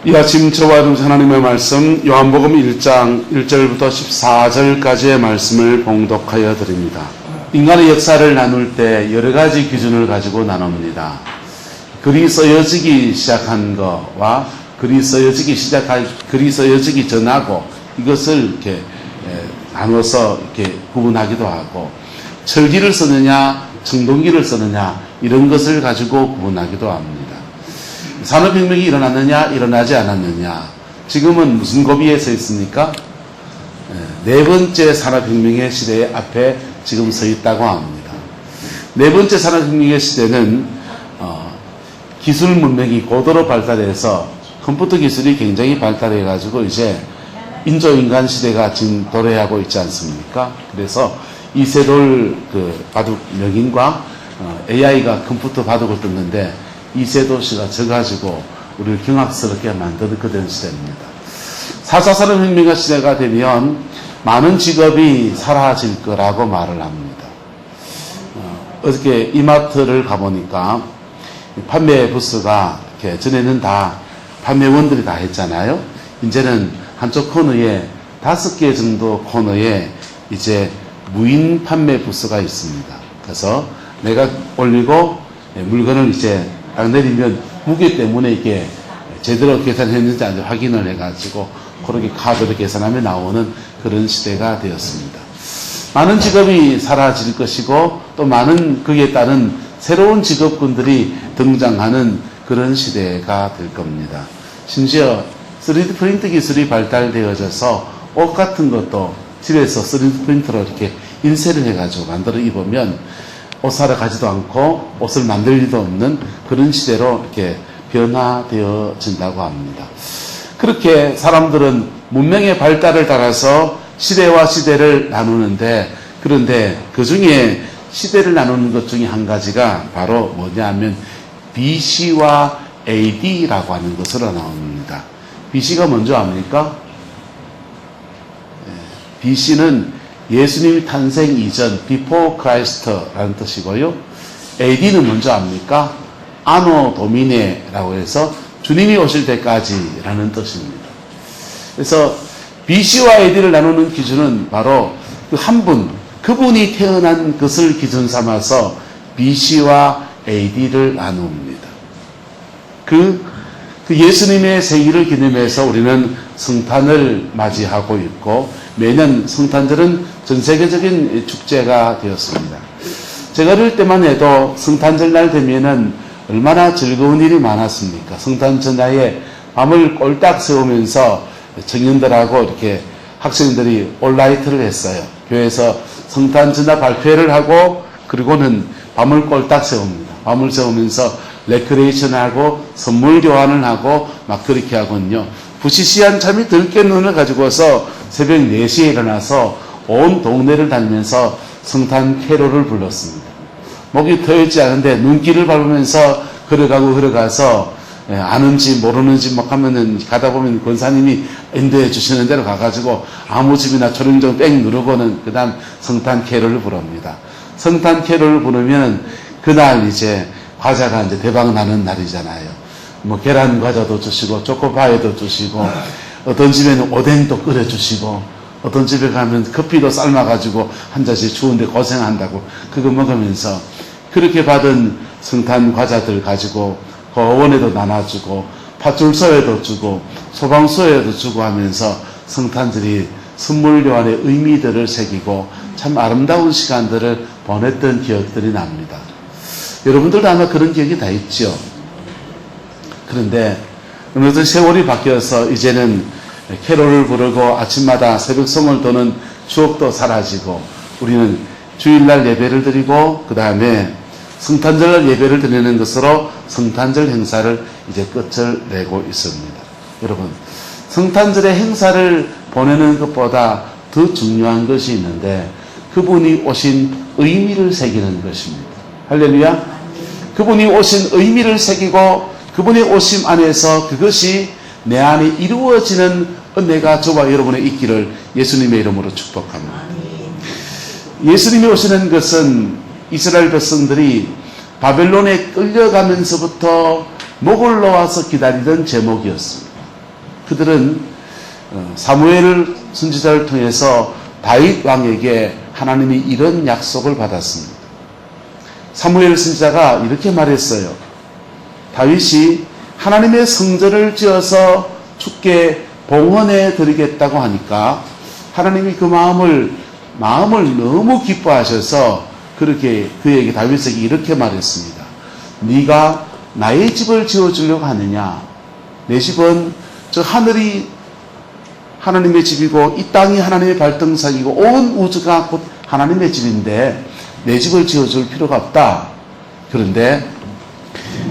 이 아침 저와 여러분 하나님의 말씀 요한복음 1장 1절부터 14절까지의 말씀을 봉독하여 드립니다. 인간의 역사를 나눌 때 여러 가지 기준을 가지고 나눕니다. 글이 써여지기 시작한 것과 글이 써여지기 전하고 이것을 이렇게 나눠서 이렇게 구분하기도 하고, 철기를 쓰느냐 청동기를 쓰느냐 이런 것을 가지고 구분하기도 합니다. 산업혁명이 일어났느냐 일어나지 않았느냐, 지금은 무슨 고비에 서 있습니까? 네 번째 산업혁명의 시대 앞에 지금 서 있다고 합니다. 네 번째 산업혁명의 시대는 기술 문명이 고도로 발달해서 컴퓨터 기술이 굉장히 발달해 가지고 이제 인조인간 시대가 지금 도래하고 있지 않습니까? 그래서 이세돌 바둑 명인과 AI가 컴퓨터 바둑을 뜯는데 이세돌 씨가 져가지고 우리를 경악스럽게 만들었던 시대입니다. 4차 산업혁명 시대가 되면 많은 직업이 사라질 거라고 말을 합니다. 어저께 이마트를 가보니까 판매 부스가 이렇게 전에는 다 판매원들이 다 했잖아요. 이제는 한쪽 코너에 5개 정도 코너에 이제 무인 판매 부스가 있습니다. 그래서 내가 올리고 물건을 이제 딱 내리면 무게 때문에 이게 제대로 계산했는지 아닌지 확인을 해가지고 그렇게 카드로 계산하면 나오는 그런 시대가 되었습니다. 많은 직업이 사라질 것이고 또 많은 거기에 따른 새로운 직업군들이 등장하는 그런 시대가 될 겁니다. 심지어 3D 프린트 기술이 발달되어져서 옷 같은 것도 집에서 3D 프린터로 이렇게 인쇄를 해가지고 만들어 입으면 옷 사러 가지도 않고 옷을 만들 일도 없는 그런 시대로 이렇게 변화되어진다고 합니다. 그렇게 사람들은 문명의 발달을 따라서 시대와 시대를 나누는데, 그런데 그 중에 시대를 나누는 것 중에 한 가지가 바로 뭐냐 하면 BC와 AD라고 하는 것으로 나옵니다. BC가 뭔지 압니까? BC는 예수님이 탄생 이전, Before Christ라는 뜻이고요. AD는 뭔지 압니까? Anno Domine라고 해서 주님이 오실 때까지라는 뜻입니다. 그래서 BC와 AD를 나누는 기준은 바로 그 한 분, 그분이 태어난 것을 기준 삼아서 BC와 AD를 나눕니다. 그 예수님의 생일을 기념해서 우리는 성탄을 맞이하고 있고, 매년 성탄절은 전 세계적인 축제가 되었습니다. 제가 어릴 때만 해도 성탄절날 되면은 얼마나 즐거운 일이 많았습니까? 성탄 전야에 밤을 꼴딱 세우면서 청년들하고 이렇게 학생들이 올라이트를 했어요. 교회에서 성탄 전야 발표회를 하고, 그리고는 밤을 꼴딱 세웁니다. 밤을 세우면서 레크레이션하고 선물 교환을 하고 막 그렇게 하거든요. 부시시한 잠이 들 깬 눈을 가지고서 새벽 4시에 일어나서 온 동네를 다니면서 성탄 캐롤을 불렀습니다. 목이 트였지 않은데 눈길을 밟으면서 걸어가서 아는지 모르는지 막 하면은 가다 보면 권사님이 인도해 주시는 대로 가가지고 아무 집이나 초령종 뺑 누르고는 그 다음 성탄 캐롤을 부릅니다. 성탄 캐롤을 부르면 그날 이제 과자가 이제 대박 나는 날이잖아요. 뭐 계란 과자도 주시고 초코파이도 주시고, 어떤 집에는 오뎅도 끓여주시고, 어떤 집에 가면 커피도 삶아가지고 한 잔씩 추운데 고생한다고 그거 먹으면서 그렇게 받은 성탄 과자들 가지고 고원에도 나눠주고 파출소에도 주고 소방서에도 주고 하면서 성탄절이 선물 교환의 의미들을 새기고 참 아름다운 시간들을 보냈던 기억들이 납니다. 여러분들도 아마 그런 기억이 다 있죠. 그런데 어느덧 세월이 바뀌어서 이제는 캐롤을 부르고 아침마다 새벽송을 도는 추억도 사라지고, 우리는 주일날 예배를 드리고 그 다음에 성탄절 예배를 드리는 것으로 성탄절 행사를 이제 끝을 내고 있습니다. 여러분, 성탄절의 행사를 보내는 것보다 더 중요한 것이 있는데, 그분이 오신 의미를 새기는 것입니다. 할렐루야. 그분이 오신 의미를 새기고 그분의 오심 안에서 그것이 내 안에 이루어지는 은혜가 저와 여러분의 있기를 예수님의 이름으로 축복합니다. 예수님이 오시는 것은 이스라엘 백성들이 바벨론에 끌려가면서부터 목을 놓아서 기다리던 제목이었습니다. 그들은 사무엘 선지자를 통해서 다윗 왕에게 하나님이 이런 약속을 받았습니다. 사무엘 선지자가 이렇게 말했어요. 다윗이 하나님의 성전을 지어서 주께 봉헌해 드리겠다고 하니까 하나님이 그 마음을 너무 기뻐하셔서 그렇게 그에게 다윗에게 이렇게 말했습니다. 네가 나의 집을 지어주려고 하느냐? 내 집은 저 하늘이 하나님의 집이고 이 땅이 하나님의 발등상이고 온 우주가 곧 하나님의 집인데 내 집을 지어줄 필요가 없다. 그런데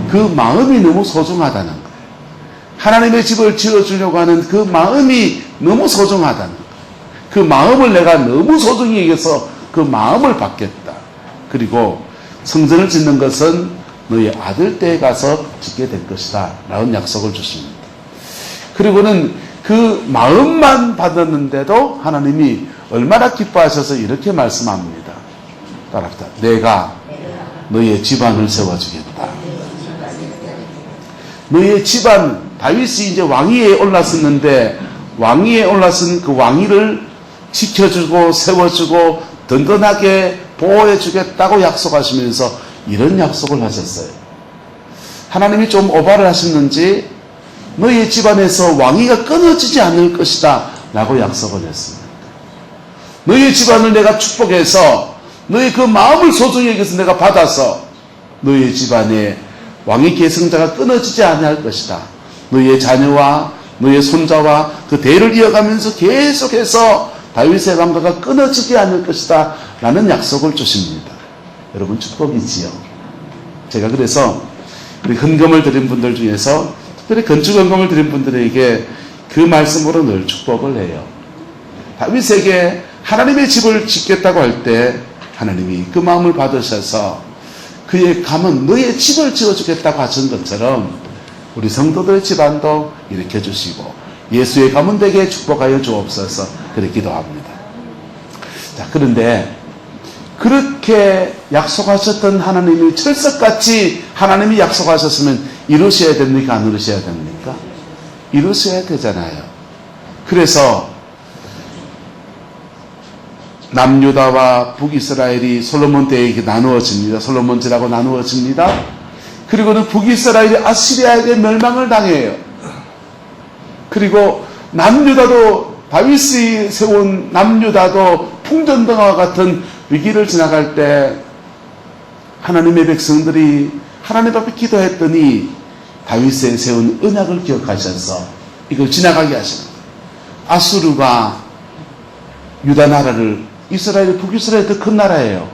그 마음이 너무 소중하다는 거예요. 하나님의 집을 지어주려고 하는 그 마음이 너무 소중하다는 거예요. 그 마음을 내가 너무 소중히 여겨서 그 마음을 받겠다. 그리고 성전을 짓는 것은 너의 아들 때에 가서 짓게 될 것이다. 라는 약속을 주십니다. 그리고는 그 마음만 받았는데도 하나님이 얼마나 기뻐하셔서 이렇게 말씀합니다. 따라합시다. 내가 너의 집안을 세워주겠다. 너의 집안, 다윗이 이제 왕위에 올랐었는데 왕위에 올랐은 그 왕위를 지켜주고 세워주고 든든하게 보호해주겠다고 약속하시면서 이런 약속을 하셨어요. 하나님이 좀 오바를 하셨는지 너의 집안에서 왕위가 끊어지지 않을 것이다 라고 약속을 했습니다. 너의 집안을 내가 축복해서 너의 그 마음을 소중히 여기서 내가 받아서 너의 집안에 왕의 계승자가 끊어지지 않을 것이다. 너의 자녀와 너의 손자와 그 대를 이어가면서 계속해서 다윗의 왕가가 끊어지지 않을 것이다 라는 약속을 주십니다. 여러분 축복이지요. 제가 그래서 우리 헌금을 드린 분들 중에서 특별히 건축 헌금을 드린 분들에게 그 말씀으로 늘 축복을 해요. 다윗에게 하나님의 집을 짓겠다고 할 때 하나님이 그 마음을 받으셔서 그의 가문 너의 집을 지어주겠다고 하신 것처럼 우리 성도들의 집안도 일으켜 주시고 예수의 가문 되게 축복하여 주옵소서 그렇게 기도합니다. 자, 그런데 그렇게 약속하셨던 하나님이 철석같이 하나님이 약속하셨으면 이루셔야 됩니까? 안 이루셔야 됩니까? 이루셔야 되잖아요. 그래서 남유다와 북이스라엘이 솔로몬 때에 나누어집니다. 솔로몬지라고 나누어집니다. 그리고는 북이스라엘이 아시리아에게 멸망을 당해요. 그리고 남유다도 다윗이 세운 남유다도 풍전등과 같은 위기를 지나갈 때 하나님의 백성들이 하나님 앞에 기도했더니 다윗의 세운 언약을 기억하셔서 이걸 지나가게 하십니다. 아수르가 유다 나라를 이스라엘, 북이스라엘이 더 큰 나라예요.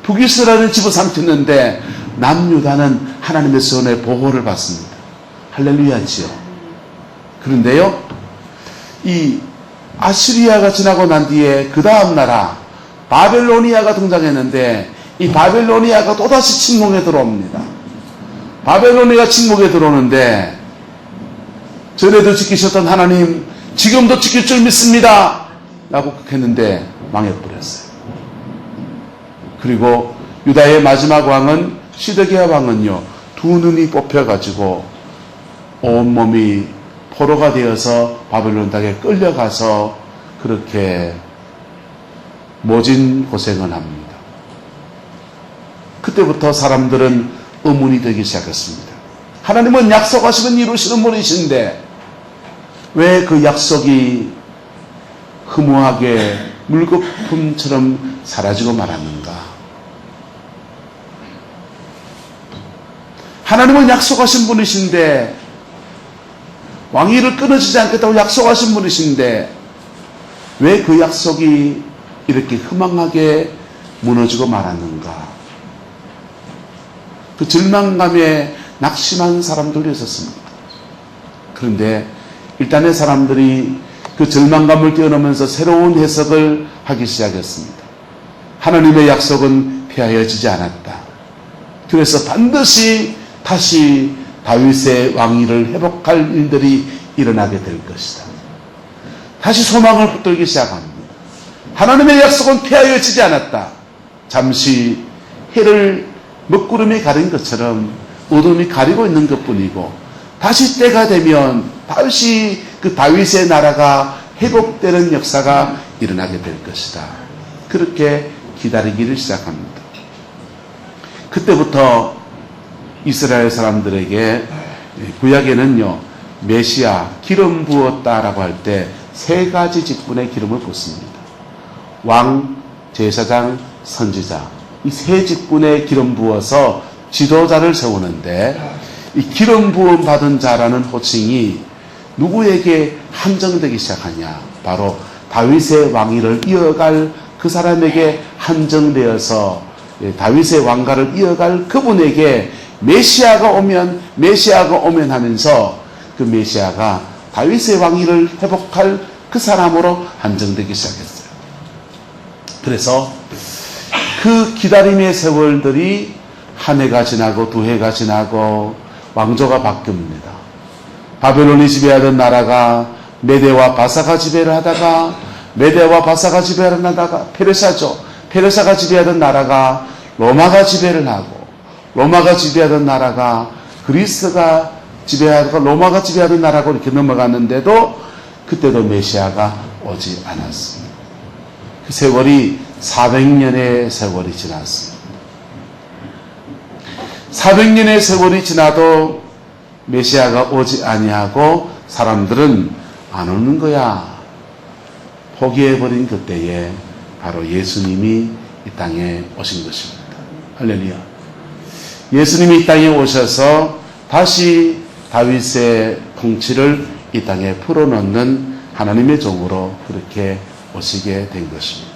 북이스라엘을 집어삼켰는데 남유다는 하나님의 손에 보호를 받습니다. 할렐루야지요. 그런데요, 이 아시리아가 지나고 난 뒤에 그 다음 나라 바벨로니아가 등장했는데 이 바벨로니아가 또다시 침공에 들어옵니다. 바벨로니아가 침공에 들어오는데 전에도 지키셨던 하나님 지금도 지킬 줄 믿습니다 라고 했는데 망해버렸어요. 그리고 유다의 마지막 왕은 시드기야 왕은요, 두 눈이 뽑혀가지고 온몸이 포로가 되어서 바벨론 땅에 끌려가서 그렇게 모진 고생을 합니다. 그때부터 사람들은 의문이 되기 시작했습니다. 하나님은 약속하시면 이루시는 분이신데 왜 그 약속이 허무하게 물거품처럼 사라지고 말았는가? 하나님은 약속하신 분이신데 왕위를 끊어지지 않겠다고 약속하신 분이신데 왜 그 약속이 이렇게 허망하게 무너지고 말았는가? 그 절망감에 낙심한 사람들이 있었습니다. 그런데 일단의 사람들이 그 절망감을 뛰어넘으면서 새로운 해석을 하기 시작했습니다. 하나님의 약속은 폐하여지지 않았다. 그래서 반드시 다시 다윗의 왕위를 회복할 일들이 일어나게 될 것이다. 다시 소망을 붙들기 시작합니다. 하나님의 약속은 폐하여지지 않았다. 잠시 해를 먹구름이 가린 것처럼 어둠이 가리고 있는 것뿐이고 다시 때가 되면 다시 그 다윗의 나라가 회복되는 역사가 일어나게 될 것이다. 그렇게 기다리기를 시작합니다. 그때부터 이스라엘 사람들에게 구약에는요, 메시아, 기름 부었다라고 할 때 세 가지 직분의 기름을 붓습니다. 왕, 제사장, 선지자. 이 세 직분의 기름 부어서 지도자를 세우는데, 이 기름 부음 받은 자라는 호칭이 누구에게 한정되기 시작하냐? 바로 다윗의 왕위를 이어갈 그 사람에게 한정되어서 다윗의 왕가를 이어갈 그분에게 메시아가 오면 하면서 그 메시아가 다윗의 왕위를 회복할 그 사람으로 한정되기 시작했어요. 그래서 그 기다림의 세월들이 한 해가 지나고 두 해가 지나고 왕조가 바뀝니다. 바벨론이 지배하던 나라가 메대와 바사가 지배를 하다가 페르시아가 지배하던 나라가 로마가 지배를 하고 로마가 지배하던 나라가 그리스가 지배하다가 로마가 지배하던 나라고 이렇게 넘어갔는데도 그때도 메시아가 오지 않았습니다. 그 세월이 400년의 세월이 지났습니다. 400년의 세월이 지나도 메시아가 오지 아니하고 사람들은 안 오는 거야. 포기해버린 그때에 바로 예수님이 이 땅에 오신 것입니다. 할렐루야. 예수님이 이 땅에 오셔서 다시 다윗의 통치를 이 땅에 풀어놓는 하나님의 종으로 그렇게 오시게 된 것입니다.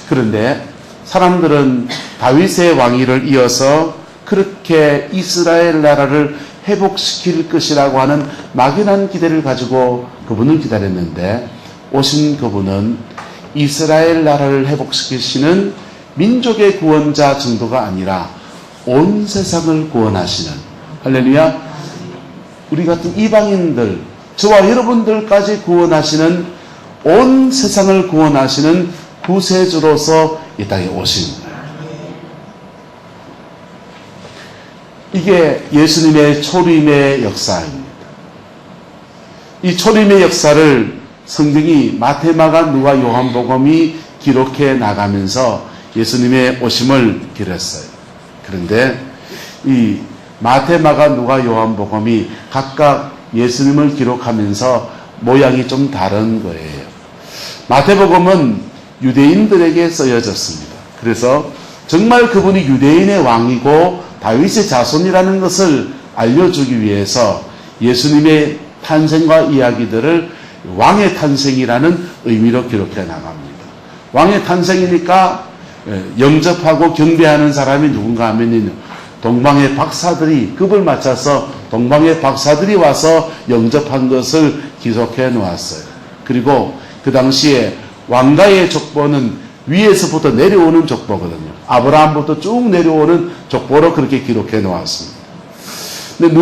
그런데 사람들은 다윗의 왕위를 이어서 그렇게 이스라엘 나라를 회복시킬 것이라고 하는 막연한 기대를 가지고 그분을 기다렸는데, 오신 그분은 이스라엘 나라를 회복시키시는 민족의 구원자 정도가 아니라 온 세상을 구원하시는, 할렐루야, 우리 같은 이방인들, 저와 여러분들까지 구원하시는, 온 세상을 구원하시는 구세주로서 이 땅에 오신 거예요. 이게 예수님의 초림의 역사입니다. 이 초림의 역사를 성경이 마태, 마가, 누가, 요한복음이 기록해 나가면서 예수님의 오심을 기렸어요. 그런데 이 마태, 마가, 누가, 요한복음이 각각 예수님을 기록하면서 모양이 좀 다른 거예요. 마태복음은 유대인들에게 쓰여졌습니다. 그래서 정말 그분이 유대인의 왕이고 다윗의 자손이라는 것을 알려주기 위해서 예수님의 탄생과 이야기들을 왕의 탄생이라는 의미로 기록해 나갑니다. 왕의 탄생이니까 영접하고 경배하는 사람이 누군가 하면 동방의 박사들이, 급을 맞춰서 동방의 박사들이 와서 영접한 것을 기록해 놓았어요. 그리고 그 당시에 왕가의 족보는 위에서부터 내려오는 족보거든요. 아브라함부터 쭉 내려오는 족보로 그렇게 기록해 놓았습니다. 근데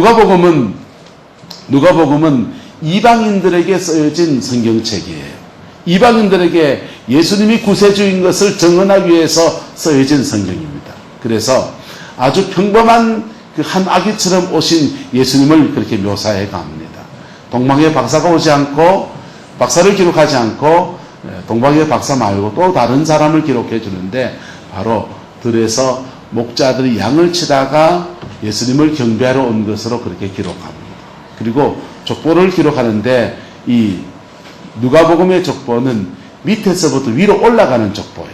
누가복음은 이방인들에게 쓰여진 성경책이에요. 이방인들에게 예수님이 구세주인 것을 증언하기 위해서 쓰여진 성경입니다. 그래서 아주 평범한 그 한 아기처럼 오신 예수님을 그렇게 묘사해 갑니다. 동방의 박사가 오지 않고, 박사를 기록하지 않고 동방의 박사 말고 또 다른 사람을 기록해 주는데, 바로 들에서 목자들이 양을 치다가 예수님을 경배하러 온 것으로 그렇게 기록합니다. 그리고 족보를 기록하는데 이 누가복음의 족보는 밑에서부터 위로 올라가는 족보예요.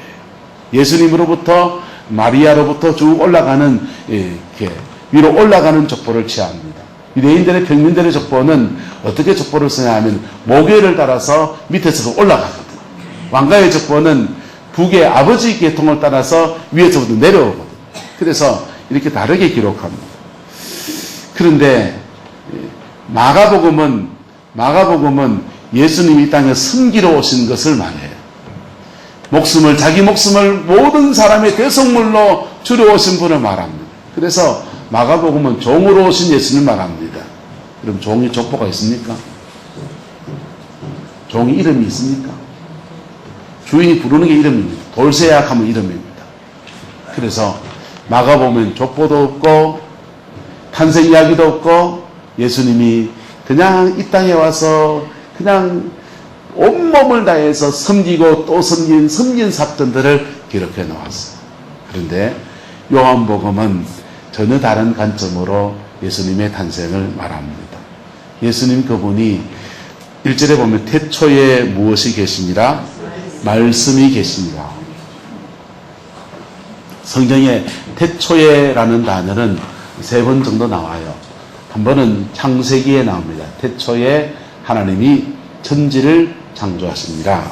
예수님으로부터 마리아로부터 쭉 올라가는, 이렇게 위로 올라가는 족보를 취합니다. 유대인들의 평민들의 족보는 어떻게 족보를 쓰냐 하면 모계를 따라서 밑에서부터 올라가거든요. 왕가의 족보는 북의 아버지 계통을 따라서 위에서부터 내려오거든요. 그래서 이렇게 다르게 기록합니다. 그런데 마가복음은 예수님이 이 땅에 섬기러 오신 것을 말해요. 자기 목숨을 모든 사람의 대속물로 주려 오신 분을 말합니다. 그래서 마가복음은 종으로 오신 예수님을 말합니다. 그럼 종이 족보가 있습니까? 종이 이름이 있습니까? 주인이 부르는 게 이름입니다. 돌쇠약 하면 이름입니다. 그래서 마가복음은 족보도 없고 탄생 이야기도 없고 예수님이 그냥 이 땅에 와서 그냥 온몸을 다해서 섬기고 또 섬긴 사건들을 기록해 놓았어요. 그런데 요한복음은 전혀 다른 관점으로 예수님의 탄생을 말합니다. 예수님 그분이 1절에 보면 태초에 무엇이 계시니라? 말씀이 계시니라. 성경에 태초에라는 단어는 3번 정도 나와요. 한 번은 창세기에 나옵니다. 태초에 하나님이 천지를 창조하십니다.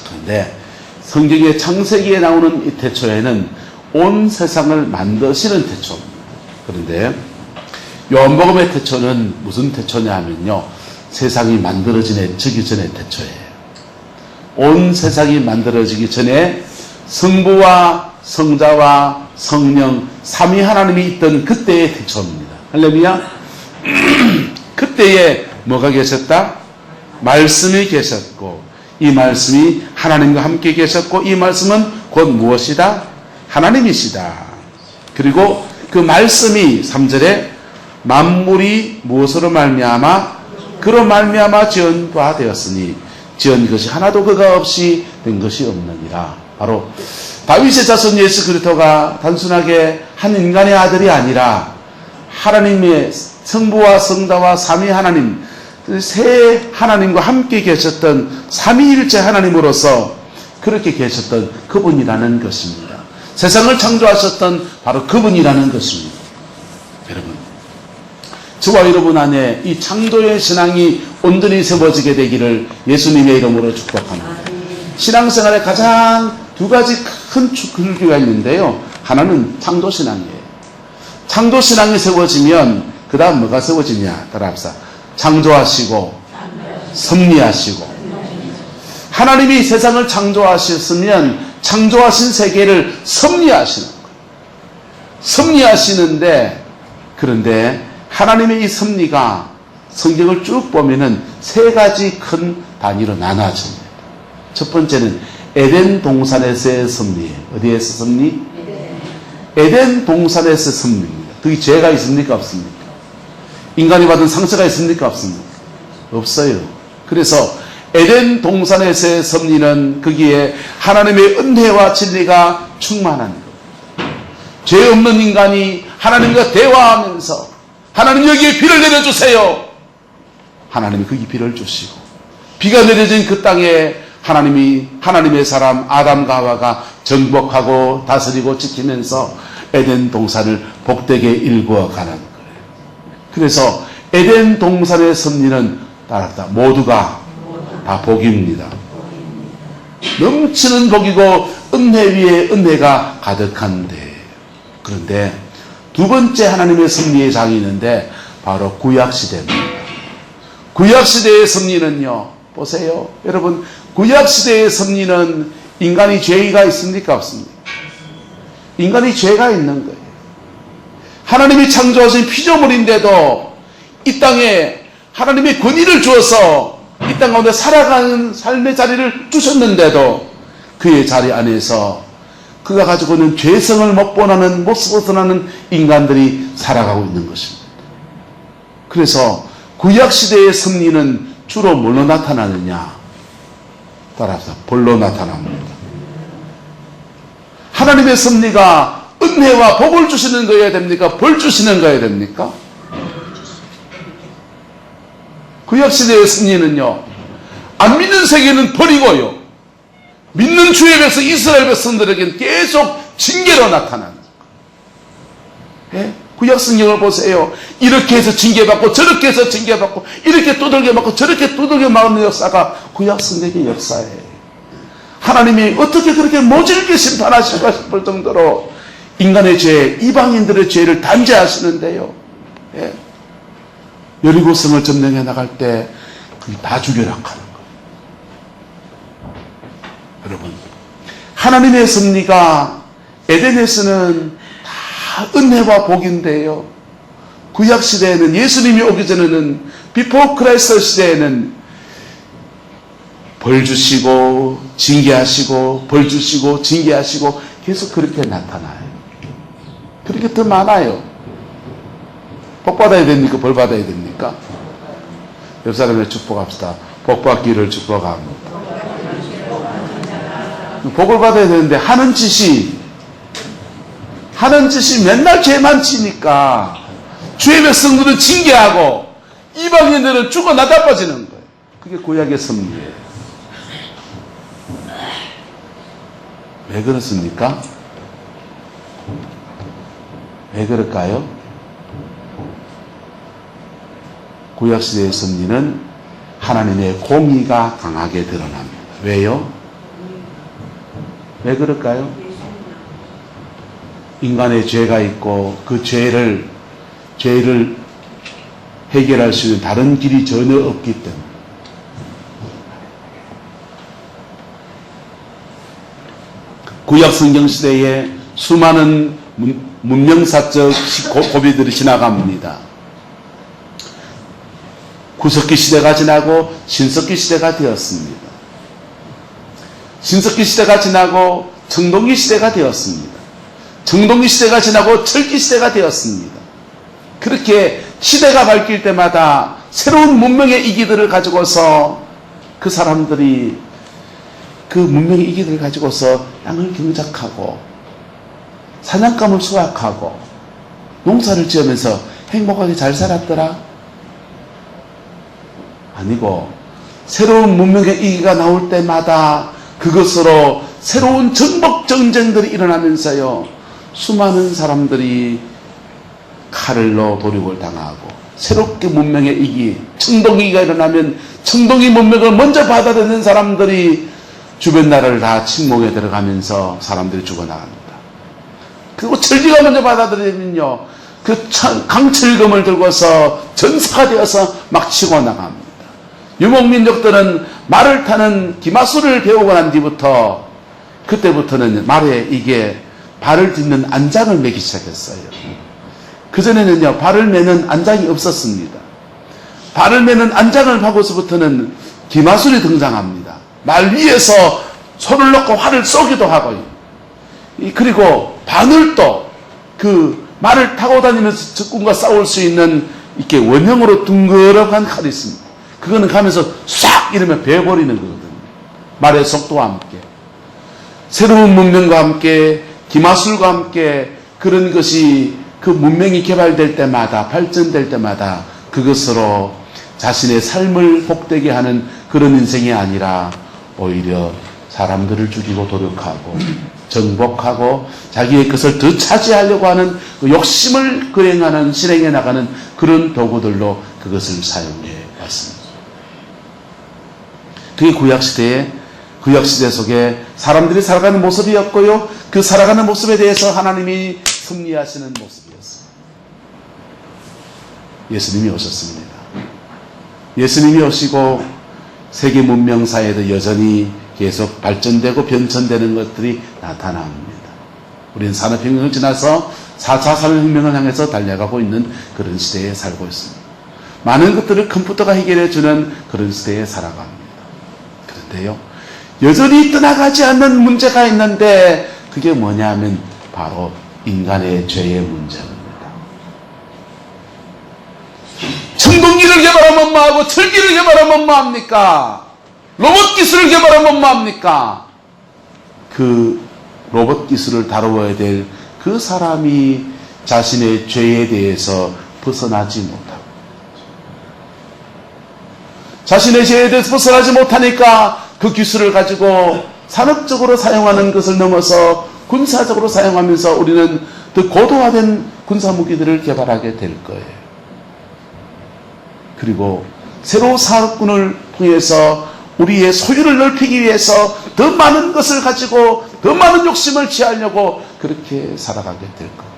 그런데 성경의 창세기에 나오는 이 태초에는 온 세상을 만드시는 태초입니다. 그런데 요한복음의 태초는 무슨 태초냐 하면요, 세상이 만들어지기 전의 태초예요. 온 세상이 만들어지기 전에 성부와 성자와 성령 삼위 하나님이 있던 그때의 태초입니다. 할렐루야. 그때에 뭐가 계셨다? 말씀이 계셨고, 이 말씀이 하나님과 함께 계셨고, 이 말씀은 곧 무엇이다? 하나님이시다. 그리고 그 말씀이 3절에 만물이 무엇으로 말미암아? 그로 말미암아 지은 바 되었으니 지은 것이 하나도 그가 없이 된 것이 없느니라. 바로 다윗의 자손 예수 그리스도가 단순하게 한 인간의 아들이 아니라 하나님의 성부와 성자와 삼위 하나님, 세 하나님과 함께 계셨던 삼위일체 하나님으로서 그렇게 계셨던 그분이라는 것입니다. 세상을 창조하셨던 바로 그분이라는 것입니다. 여러분, 저와 여러분 안에 이 창조의 신앙이 온전히 세워지게 되기를 예수님의 이름으로 축복합니다. 신앙생활에 가장 2가지 큰 줄기가 있는데요, 하나는 창조신앙이에요. 창조신앙이 세워지면 그 다음 뭐가 세워지냐? 따라합시다. 창조하시고 섭리하시고. 하나님이 세상을 창조하셨으면 창조하신 세계를 섭리하시는 거예요. 섭리하시는데, 그런데 하나님의 이 섭리가 성경을 쭉 보면은 3가지 큰 단위로 나눠집니다. 첫 번째는 에덴 동산에서의 섭리예요. 어디에서 섭리? 에덴 동산에서 섭리입니다. 거기 죄가 있습니까? 없습니까? 인간이 받은 상처가 있습니까? 없습니까? 없어요. 그래서 에덴 동산에서의 섭리는 거기에 하나님의 은혜와 진리가 충만한 것. 죄 없는 인간이 하나님과 대화하면서 하나님 여기에 비를 내려주세요. 하나님이 거기 비를 주시고, 비가 내려진 그 땅에 하나님의 사람 아담과 하와가 정복하고 다스리고 지키면서 에덴 동산을 복되게 일구어 가는 거예요. 그래서 에덴 동산의 섭리는 따랐다. 모두가 다 복입니다. 넘치는 복이고 은혜 위에 은혜가 가득한데, 그런데 2번째 하나님의 섭리의 장이 있는데 바로 구약시대입니다. 구약시대의 섭리는요, 보세요. 여러분, 구약시대의 섭리는 인간이 죄가 있습니까? 없습니까? 인간이 죄가 있는 거예요. 하나님이 창조하신 피조물인데도 이 땅에 하나님의 권위를 주어서 이 땅 가운데 살아가는 삶의 자리를 주셨는데도 그의 자리 안에서 그가 가지고 있는 죄성을 못 보나는 모습을 드러나는 인간들이 살아가고 있는 것입니다. 그래서 구약시대의 섭리는 주로 뭘로 나타나느냐? 따라서 벌로 나타납니다. 하나님의 섭리가 은혜와 복을 주시는 거여야 됩니까? 벌 주시는 거여야 됩니까? 구약시대의 섭리는요, 안 믿는 세계는 벌이고요, 믿는 주의 백성 이스라엘 백성들에게는 계속 징계로 나타나는 거예요. 예? 구약 성경을 보세요. 이렇게 해서 징계받고 저렇게 해서 징계받고 이렇게 두들겨 맞고 저렇게 두들겨 맞는 역사가 구약 성경의 역사예요. 하나님이 어떻게 그렇게 모질게 심판하실까 싶을 정도로 인간의 죄, 이방인들의 죄를 단죄하시는데요. 예? 여리고성을 점령해 나갈 때 다 죽여라 하는 거예요. 여러분, 하나님의 섭리가 에덴에서는 다 은혜와 복인데요, 구약시대에는, 예수님이 오기 전에는, 비포 크라이스트 시대에는 벌 주시고 징계하시고 벌 주시고 징계하시고 계속 그렇게 나타나요. 그렇게 더 많아요. 복 받아야 됩니까? 벌 받아야 됩니까? 옆 사람의 축복합시다. 복 받기를 축복합니다. 복을 받아야 되는데 하는 짓이 맨날 죄만 치니까 주의 백성들은 징계하고 이방인들은 죽어 나다빠지는 거예요. 그게 구약의 섭리예요. 왜 그렇습니까? 왜 그럴까요? 구약시대의 섭리는 하나님의 공의가 강하게 드러납니다. 왜요? 왜 그럴까요? 인간의 죄가 있고 그 죄를 해결할 수 있는 다른 길이 전혀 없기 때문에. 구약 성경 시대에 수많은 문명사적 고비들이 지나갑니다. 구석기 시대가 지나고 신석기 시대가 되었습니다. 신석기 시대가 지나고 청동기 시대가 되었습니다. 청동기 시대가 지나고 철기 시대가 되었습니다. 그렇게 시대가 바뀔 때마다 새로운 문명의 이기들을 가지고서 그 사람들이 그 문명의 이기들을 가지고서 땅을 경작하고 사냥감을 수확하고 농사를 지으면서 행복하게 잘 살았더라? 아니고 새로운 문명의 이기가 나올 때마다 그것으로 새로운 정복 전쟁들이 일어나면서요, 수많은 사람들이 칼로 도륙을 당하고 새롭게 문명의 이기, 청동기가 일어나면 청동기 문명을 먼저 받아들이는 사람들이 주변 나라를 다 침공에 들어가면서 사람들이 죽어나갑니다. 그리고 철기가 먼저 받아들이면요, 그 강철검을 들고서 전사가 되어서 막 치고 나갑니다. 유목민족들은 말을 타는 기마술을 배우고 난 뒤부터 그때부터는 말에 이게 발을 딛는 안장을 매기 시작했어요. 그전에는요, 발을 매는 안장이 없었습니다. 발을 매는 안장을 하고서부터는 기마술이 등장합니다. 말 위에서 손을 넣고 활을 쏘기도 하고요. 그리고 바늘도 그 말을 타고 다니면서 적군과 싸울 수 있는 이렇게 원형으로 둥그럭한 칼이 있습니다. 그거는 가면서 싹 이러면 베어버리는 거거든요. 말의 속도와 함께. 새로운 문명과 함께, 기마술과 함께 그런 것이 그 문명이 개발될 때마다, 발전될 때마다 그것으로 자신의 삶을 복되게 하는 그런 인생이 아니라 오히려 사람들을 죽이고 도륙하고 정복하고 자기의 것을 더 차지하려고 하는 그 욕심을 거행하는, 실행해 나가는 그런 도구들로 그것을 사용해 왔습니다. 그게 구약시대 속에 사람들이 살아가는 모습이었고요, 그 살아가는 모습에 대해서 하나님이 섭리하시는 모습이었습니다. 예수님이 오셨습니다. 예수님이 오시고 세계 문명사에도 여전히 계속 발전되고 변천되는 것들이 나타납니다. 우리는 산업혁명을 지나서 4차 산업혁명을 향해서 달려가고 있는 그런 시대에 살고 있습니다. 많은 것들을 컴퓨터가 해결해주는 그런 시대에 살아갑니다. 그런데요, 여전히 떠나가지 않는 문제가 있는데 그게 뭐냐면 바로 인간의 죄의 문제입니다. 청동기를 개발하면 뭐하고 철기를 개발하면 뭐합니까? 로봇 기술을 개발하면 뭐합니까? 그 로봇 기술을 다루어야 될 그 사람이 자신의 죄에 대해서 벗어나지 못하고, 자신의 죄에 대해서 벗어나지 못하니까 그 기술을 가지고 산업적으로 사용하는 것을 넘어서 군사적으로 사용하면서 우리는 더 고도화된 군사무기들을 개발하게 될 거예요. 그리고 새로운 사업군을 통해서 우리의 소유를 넓히기 위해서 더 많은 것을 가지고 더 많은 욕심을 취하려고 그렇게 살아가게 될 거예요.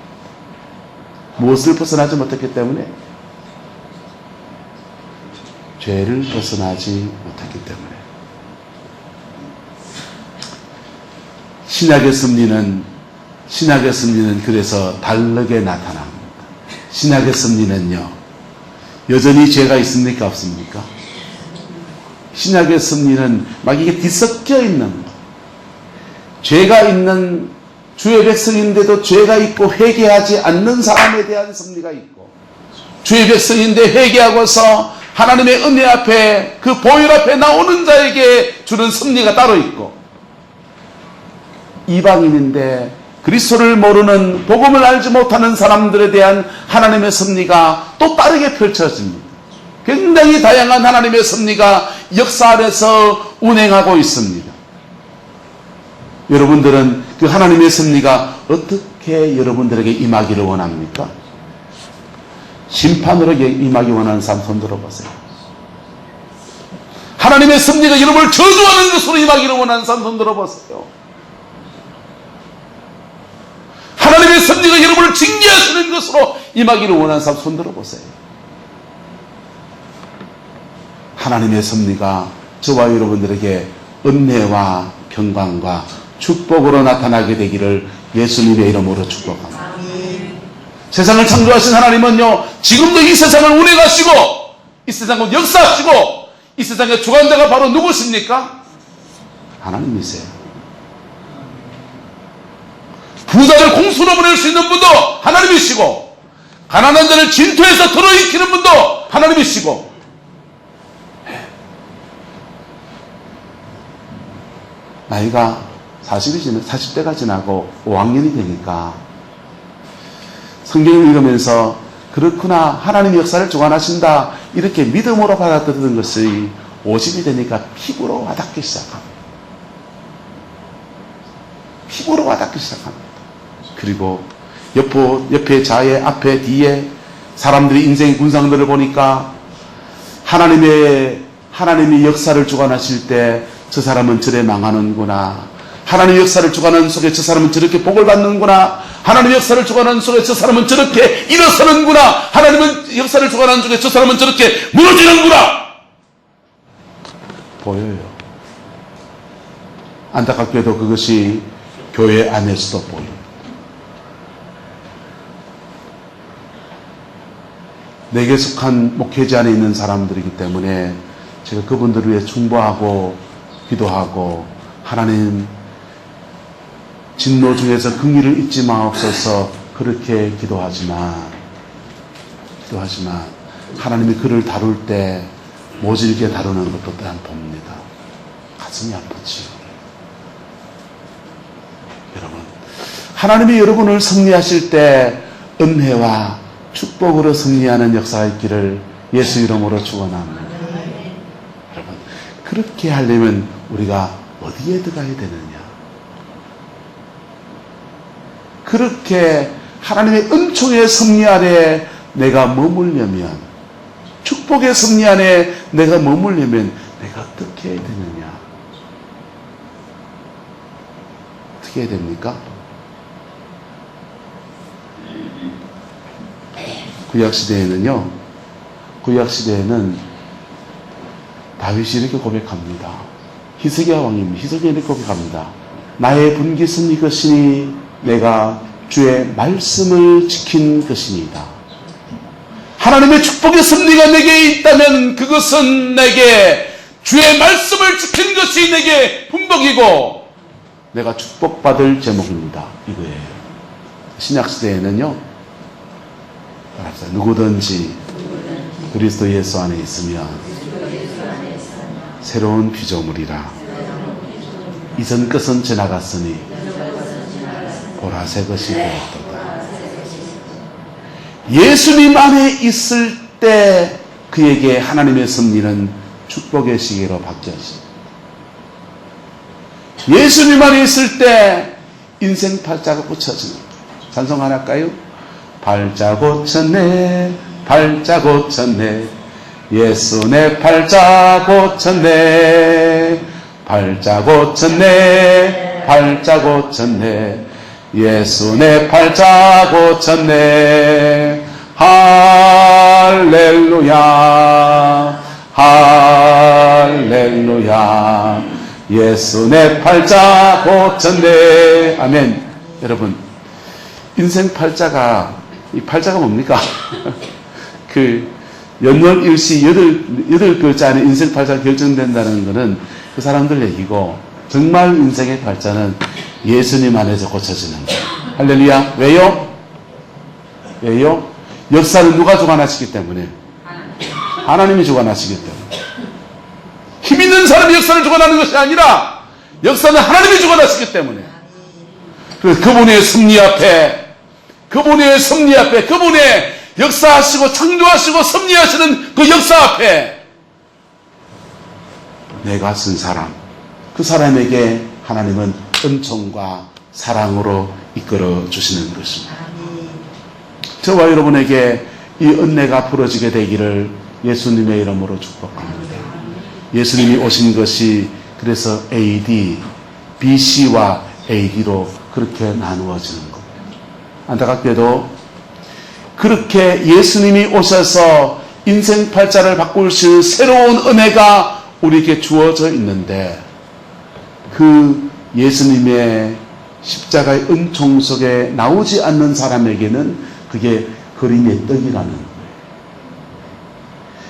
무엇을 벗어나지 못했기 때문에? 죄를 벗어나지 못했기 때문에. 신약의 섭리는 그래서 다르게 나타납니다. 신약의 섭리는요, 여전히 죄가 있습니까? 없습니까? 신약의 섭리는 막 이게 뒤섞여 있는 거. 죄가 있는 주의 백성인데도 죄가 있고 회개하지 않는 사람에 대한 섭리가 있고, 주의 백성인데 회개하고서 하나님의 은혜 앞에 그 보혈 앞에 나오는 자에게 주는 섭리가 따로 있고, 이방인인데 그리스도를 모르는 복음을 알지 못하는 사람들에 대한 하나님의 섭리가 또 다르게 펼쳐집니다. 굉장히 다양한 하나님의 섭리가 역사 안에서 운행하고 있습니다. 여러분들은 그 하나님의 섭리가 어떻게 여러분들에게 임하기를 원합니까? 심판으로 임하기 원하는 사람 손 들어보세요. 하나님의 섭리가 여러분을 저주하는 것으로 임하기를 원하는 사람 손 들어보세요. 하나님의 섭리가 여러분을 징계하시는 것으로 임하기를 원하는 사람 손 들어보세요. 하나님의 섭리가 저와 여러분들에게 은혜와 평강과 축복으로 나타나게 되기를 예수님의 이름으로 축복합니다. 세상을 창조하신 하나님은요, 지금도 이 세상을 운행하시고 이 세상을 역사하시고 이 세상의 주관자가 바로 누구십니까? 하나님이세요. 부자를 공수로 보낼 수 있는 분도 하나님이시고, 가난한 자를 진토에서 들어일으키는 분도 하나님이시고, 나이가 40대가 지나고 5학년이 되니까 성경을 읽으면서 그렇구나, 하나님의 역사를 주관하신다, 이렇게 믿음으로 받아들이는 것이 50이 되니까 피부로 와닿기 시작합니다. 피부로 와닿기 시작합니다. 그리고 옆에 좌에 앞에 뒤에 사람들이 인생의 군상들을 보니까 하나님의 역사를 주관하실 때 저 사람은 저래 망하는구나, 하나님의 역사를 주관하는 속에 저 사람은 저렇게 복을 받는구나, 하나님의 역사를 주관하는 속에 저 사람은 저렇게 일어서는구나, 하나님의 역사를 주관하는 속에 저 사람은 저렇게 무너지는구나 보여요. 안타깝게도 그것이 교회 안에서도 보여요. 내게 속한 목회자 안에 있는 사람들이기 때문에 제가 그분들을 위해 충고하고 기도하고, 하나님 진노 중에서 긍휼을 잊지 마옵소서, 그렇게 기도하지만 하나님이 그를 다룰 때 모질게 다루는 것도 또한 봅니다. 가슴이 아프지요. 여러분, 하나님이 여러분을 승리하실 때 은혜와 축복으로 승리하는 역사가 있기를 예수 이름으로 축원합니다. 여러분, 그렇게 하려면 우리가 어디에 들어가야 되느냐? 그렇게 하나님의 은총의 섭리 아래 내가 머물려면, 축복의 섭리 안에 내가 머물려면 내가 어떻게 해야 되느냐? 어떻게 해야 됩니까? 구약시대에는 다윗이 이렇게 고백합니다. 히스기야 왕입니다. 히스기야 이렇게 고백합니다. 나의 분깃은 이것이니 내가 주의 말씀을 지킨 것이니이다. 하나님의 축복의 섭리가 내게 있다면 그것은 내게 주의 말씀을 지킨 것이 내게 분복이고 내가 축복받을 제목입니다. 이거예요. 신약시대에는요, 누구든지 그리스도 예수 안에 있으면 새로운 피조물이라, 이전 것은 지나갔으니 보라 새 것이 되었도다. 예수님 안에 있을 때 그에게 하나님의 섭리는 축복의 시계로 바뀌어집니다. 예수님 안에 있을 때 인생 팔자가 고쳐집니다. 찬송 하나 할까요? 팔자 고쳤네, 팔자 고쳤네, 예수 내 팔자 고쳤네, 팔자 고쳤네, 팔자 고쳤네, 예수 내 팔자 고쳤네. 할렐루야, 할렐루야, 예수 내 팔자 고쳤네. 아멘. 여러분, 인생 팔자가, 이 팔자가 뭡니까? 연월일시 8글자 안에 인생 팔자가 결정된다는 것은 그 사람들 얘기고, 정말 인생의 팔자는 예수님 안에서 고쳐지는 거예요. 할렐루야. 왜요? 역사는 누가 주관하시기 때문에? 하나님이 주관하시기 때문에. 힘 있는 사람이 역사를 주관하는 것이 아니라 역사는 하나님이 주관하시기 때문에. 그래서 그분의 섭리 앞에, 그분의 역사하시고 창조하시고 섭리하시는 그 역사 앞에 내가 쓴 사람, 그 사람에게 하나님은 은총과 사랑으로 이끌어 주시는 것입니다. 저와 여러분에게 이 은혜가 풀어지게 되기를 예수님의 이름으로 축복합니다. 예수님이 오신 것이 그래서 AD, BC와 AD로 그렇게 나누어지는 겁니다. 안타깝게도 그렇게 예수님이 오셔서 인생 팔자를 바꿀 수 있는 새로운 은혜가 우리에게 주어져 있는데 그 예수님의 십자가의 은총 속에 나오지 않는 사람에게는 그게 그림의 떡이라는 거예요.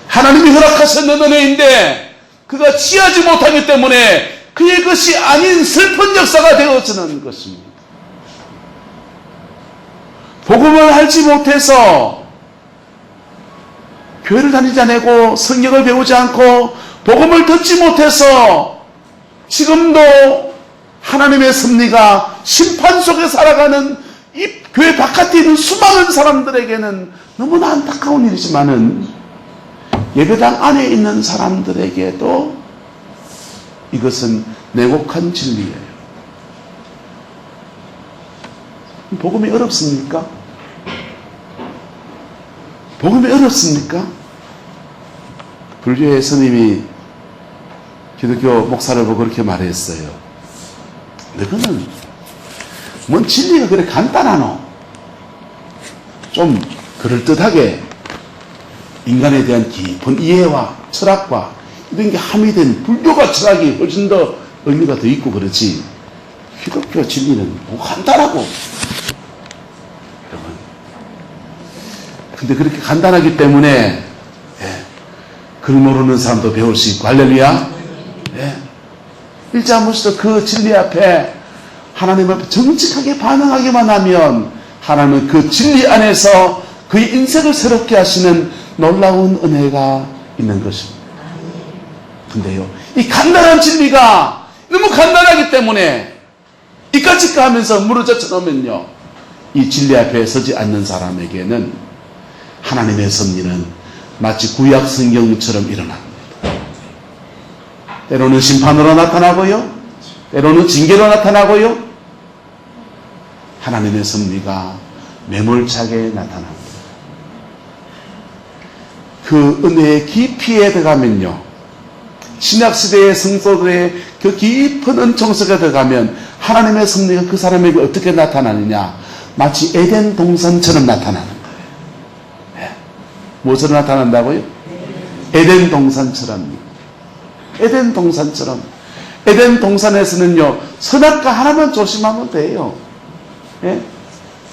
하나님이 허락하셨는 은혜인데 그가 취하지 못하기 때문에 그의 것이 아닌 슬픈 역사가 되어지는 것입니다. 복음을 알지 못해서 교회를 다니지 않고 성경을 배우지 않고 복음을 듣지 못해서 지금도 하나님의 섭리가 심판 속에 살아가는 이 교회 바깥에 있는 수많은 사람들에게는 너무나 안타까운 일이지만은 예배당 안에 있는 사람들에게도 이것은 냉혹한 진리예요. 복음이 어렵습니까? 복음이 어렵습니까? 불교의 스님이 기독교 목사를 보고 그렇게 말했어요. 너희는 뭔 진리가 그래 간단하노? 좀 그럴듯하게 인간에 대한 깊은 이해와 철학과 이런 게 함의된 불교가 철학이 훨씬 더 의미가 더 있고 그렇지 기독교 진리는 뭐 간단하고 여러분 근데 그렇게 간단하기 때문에 글 모르는 사람도 배울 수 있고 할렐루야. 일자무시도 그 진리 앞에 하나님 앞에 정직하게 반응하기만 하면 하나님은 그 진리 안에서 그의 인생을 새롭게 하시는 놀라운 은혜가 있는 것입니다. 근데요, 이 간단한 진리가 너무 간단하기 때문에 이까짓까 하면서 무너져 놓으면요, 이 진리 앞에 서지 않는 사람에게는 하나님의 섭리는 마치 구약 성경처럼 일어납니다. 때로는 심판으로 나타나고요, 때로는 징계로 나타나고요, 하나님의 섭리가 매몰차게 나타납니다. 그 은혜의 깊이에 들어가면요, 신약시대의 성도들의 그 깊은 은총 속에 들어가면 하나님의 섭리가 그 사람에게 어떻게 나타나느냐, 마치 에덴 동산처럼 나타나는 거예요. 무엇으로 나타난다고요? 에덴 동산처럼. 에덴 동산처럼. 에덴 동산에서는요, 선악과 하나만 조심하면 돼요.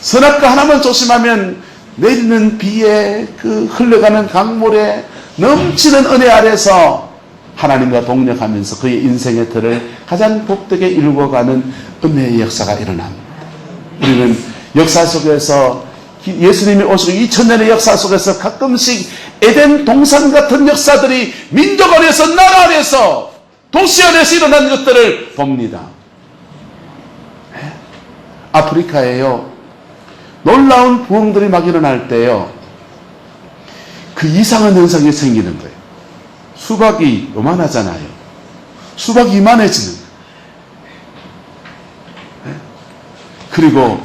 선악과 하나만 조심하면 내리는 비에 그 흘러가는 강물에 넘치는 은혜 아래서 하나님과 동력하면서 그의 인생의 틀을 가장 복되게 이루어가는 은혜의 역사가 일어납니다. 우리는 역사 속에서 예수님이 오시고 2000년의 역사 속에서 가끔씩 에덴 동산 같은 역사들이 민족 안에서, 나라 안에서, 도시 안에서 일어난 것들을 봅니다. 아프리카에요, 놀라운 부흥들이 막 일어날 때요, 그 이상한 현상이 생기는 거예요. 수박이 요만하잖아요. 수박이 이만해지는 거예요. 그리고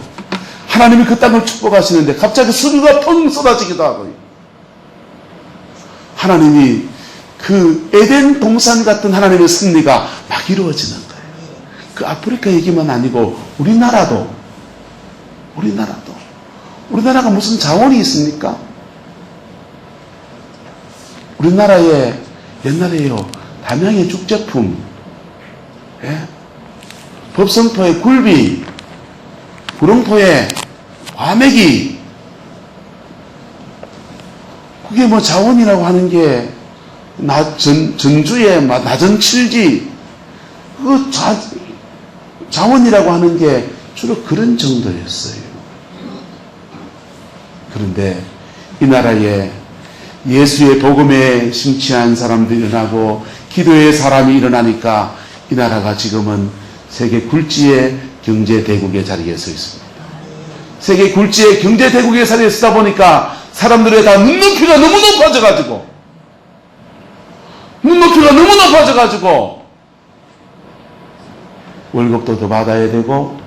하나님이 그 땅을 축복하시는데 갑자기 수비가 펑 쏟아지기도 하고요. 하나님이 그 에덴 동산 같은 하나님의 섭리가 막 이루어지는 거예요. 그 아프리카 얘기만 아니고 우리나라가 무슨 자원이 있습니까? 우리나라에 옛날에요, 담양의 죽제품, 법성포의 굴비, 구룡포의 과메기, 그게 뭐 자원이라고 하는 게 전주의 나전칠지, 그 자원이라고 하는 게 주로 그런 정도였어요. 그런데 이 나라에 예수의 복음에 심취한 사람들이 일어나고 기도의 사람이 일어나니까 이 나라가 지금은 세계 굴지의 경제대국의 자리에 서 있습니다. 세계 굴지의 경제대국의 자리에 서다 보니까 사람들의 다 눈높이가 너무 높아져가지고 월급도 더 받아야 되고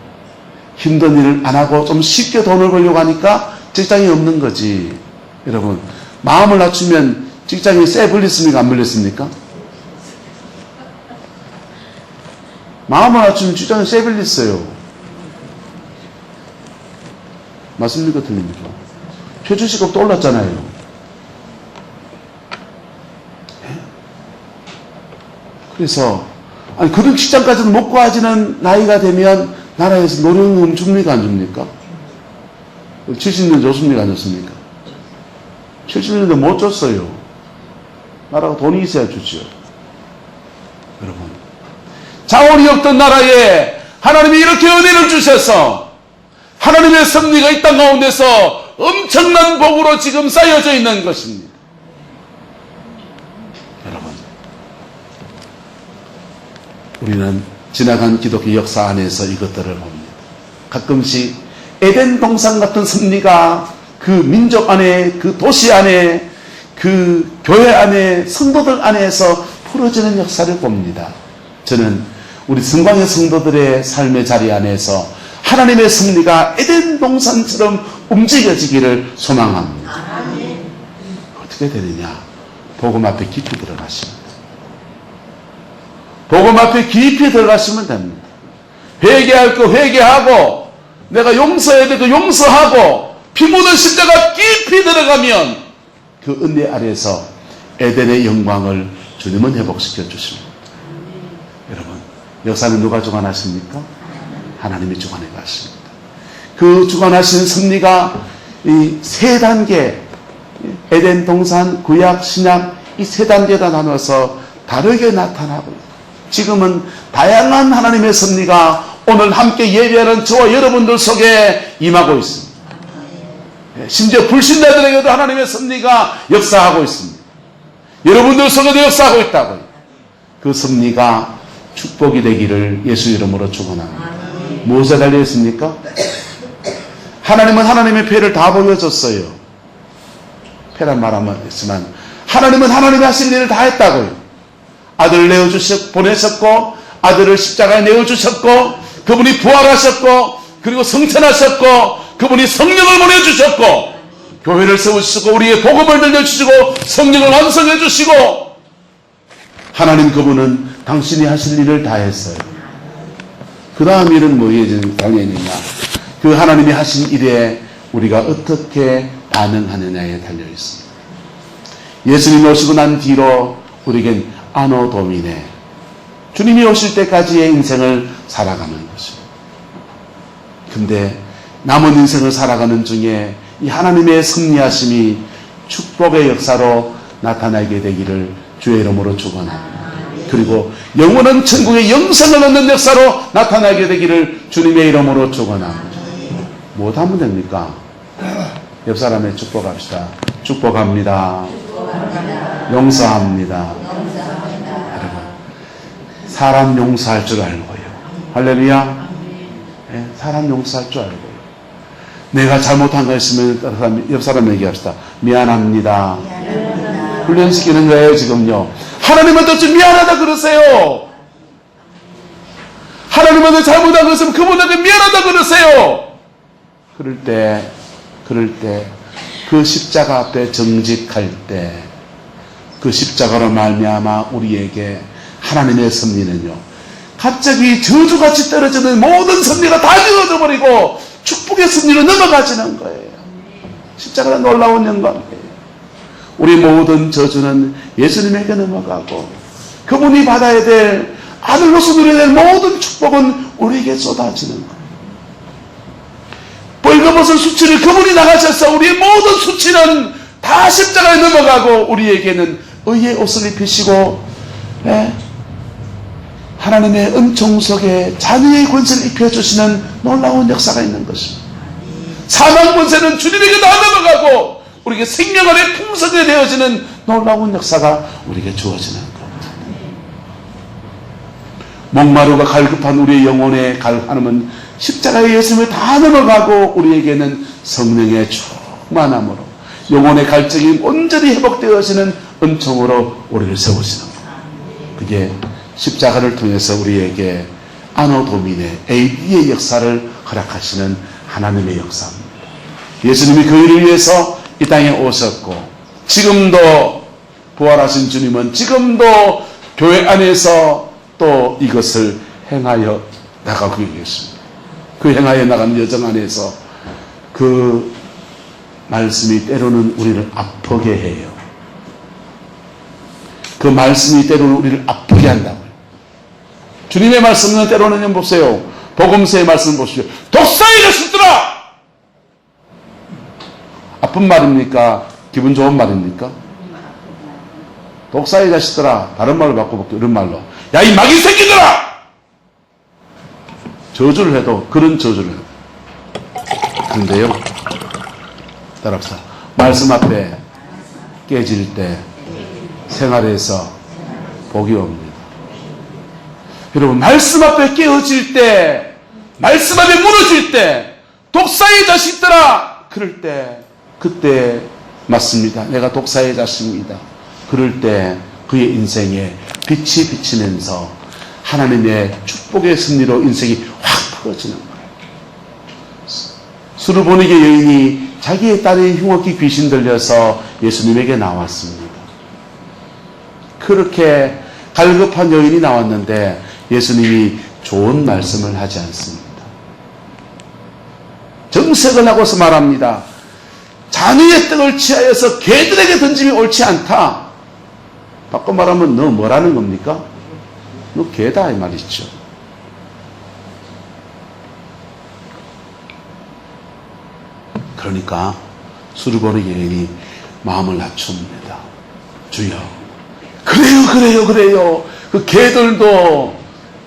힘든 일을 안 하고 좀 쉽게 돈을 벌려고 하니까 직장이 없는 거지. 여러분, 마음을 낮추면 직장이 쎄 불렸습니까? 안 불렸습니까? 마음을 낮추면 직장이 쎄 불렸어요. 맞습니까? 틀립니까? 최저시급도 올랐잖아요. 그래서 아니 그런 직장까지는 못 구하지는 나이가 되면 나라에서 노령금 줍니까? 안 줍니까? 70년 줬습니까? 안 줬습니까? 70년대 못 줬어요. 나라가 돈이 있어야 주죠. 여러분, 자원이 없던 나라에 하나님이 이렇게 은혜를 주셔서 하나님의 섭리가 이 땅 가운데서 엄청난 복으로 지금 쌓여져 있는 것입니다. 여러분, 우리는 지나간 기독교 역사 안에서 이것들을 봅니다. 가끔씩 에덴 동산 같은 섭리가 그 민족 안에, 그 도시 안에, 그 교회 안에, 성도들 안에서 풀어지는 역사를 봅니다. 저는 우리 성광의 성도들의 삶의 자리 안에서 하나님의 섭리가 에덴 동산처럼 움직여지기를 소망합니다. 어떻게 되느냐? 복음 앞에 깊이 들어가시면 됩니다. 복음 앞에 깊이 들어가시면 됩니다. 회개할 거 회개하고, 내가 용서해야 될 거 용서하고, 피 묻은 십자가 깊이 들어가면 그 은혜 아래에서 에덴의 영광을 주님은 회복시켜 주십니다. 여러분, 역사는 누가 주관하십니까? 하나님이 주관해 가십니다. 그 주관하시는 섭리가 이 세 단계, 에덴 동산, 구약, 신약 이 세 단계가 나눠서 다르게 나타나고 있습니다. 지금은 다양한 하나님의 섭리가 오늘 함께 예배하는 저와 여러분들 속에 임하고 있습니다. 심지어 불신자들에게도 하나님의 섭리가 역사하고 있습니다. 여러분들 속에도 역사하고 있다고요. 그 섭리가 축복이 되기를 예수 이름으로 축원합니다. 무엇에 달려있습니까? 하나님은 하나님의 패를 다 보여줬어요. 패란 말하면 있지만 하나님은 하나님이 하신 일을 다 했다고요. 아들을 보내셨고 아들을 십자가에 내어주셨고 그분이 부활하셨고 그리고 성천하셨고 그분이 성령을 보내주셨고 교회를 세우시고 우리의 복음을 들려주시고 성령을 완성해 주시고 하나님 그분은 당신이 하실 일을 다 했어요. 그 다음 일은 뭐예요? 당연히냐? 그 하나님이 하신 일에 우리가 어떻게 반응하느냐에 달려 있습니다. 예수님이 오시고 난 뒤로 우리에겐 아노 도미네, 주님이 오실 때까지의 인생을 살아가는 것입니다. 근데 남은 인생을 살아가는 중에 이 하나님의 섭리하심이 축복의 역사로 나타나게 되기를 주의 이름으로 축원합니다. 그리고 영원한 천국의 영생을 얻는 역사로 나타나게 되기를 주님의 이름으로 축원합니다. 무엇하면 됩니까? 옆 사람의 축복합시다. 축복합니다. 용서합니다. 여러분, 사람 용서할 줄 알고요. 할렐루야. 네, 사람 용서할 줄 알고요. 내가 잘못한 거 있으면 옆 사람 얘기합시다. 미안합니다. 훈련시키는 거예요, 지금요. 하나님한테 좀 미안하다 그러세요. 하나님한테 잘못한 거 있으면 그분에게 미안하다 그러세요. 그럴 때 그 십자가 앞에 정직할 때 그 십자가로 말미암아 우리에게 하나님의 섭리는요, 갑자기 저주같이 떨어지는 모든 섭리가 다 지워져 버리고 축복의 섭리로 넘어가지는 거예요. 십자가가 놀라운 영광이에요. 우리 모든 저주는 예수님에게 넘어가고 그분이 받아야 될, 아들로서 누려야 될 모든 축복은 우리에게 쏟아지는 거예요. 벌거벗은 수치를 그분이 나가셔서 우리의 모든 수치는 다 십자가에 넘어가고 우리에게는 의의 옷을 입히시고 하나님의 은총 속에 자녀의 권세를 입혀주시는 놀라운 역사가 있는 것입니다. 사망 권세는 주님에게 다 넘어가고 우리에게 생명 안에 풍성하게 되어지는 놀라운 역사가 우리에게 주어지는 겁니다. 목마르고 갈급한 우리의 영혼의 하나님은 십자가의 예수님을 다 넘어가고 우리에게는 성령의 충만함으로 영혼의 갈증이 온전히 회복되어지는 은총으로 우리를 세우시는 겁니다. 그게 십자가를 통해서 우리에게 아노 도미네 AD의 역사를 허락하시는 하나님의 역사입니다. 예수님이 그 일을 위해서 이 땅에 오셨고 지금도 부활하신 주님은 지금도 교회 안에서 또 이것을 행하여 나가고 계십니다. 그 행하여 나가는 여정 안에서 그 말씀이 때로는 우리를 아프게 해요. 그 말씀이 때로는 우리를 아프게 한다고요. 주님의 말씀은 때로는 보세요. 복음서의 말씀을 보십시오. 독사의 자식들아! 아픈 말입니까? 기분 좋은 말입니까? 독사의 자식들아. 다른 말로 바꿔볼게요. 이런 말로. 야, 이 마귀 새끼들아! 저주를 해도 그런 저주를 해요. 그런데요. 따라합시다. 말씀 앞에 깨질 때 생활에서 복이 옵니다. 여러분, 말씀 앞에 깨어질 때, 말씀 앞에 무너질 때, 독사의 자식들아! 그럴 때, 그때 맞습니다. 내가 독사의 자식입니다. 그럴 때 그의 인생에 빛이 비치면서 하나님의 축복의 승리로 인생이 확 풀어지는 거예요. 수르보니게 여인이 자기의 딸이 흉악히 귀신 들려서 예수님에게 나왔습니다. 그렇게 갈급한 여인이 나왔는데 예수님이 좋은 말씀을 하지 않습니다. 정색을 하고서 말합니다. 자네의 떡을 취하여서 개들에게 던짐이 옳지 않다. 바꿔 말하면 너 뭐라는 겁니까? 너 개다 이 말이죠. 그러니까 수르보니 여인이 마음을 낮춥니다. 주여, 그래요. 그 개들도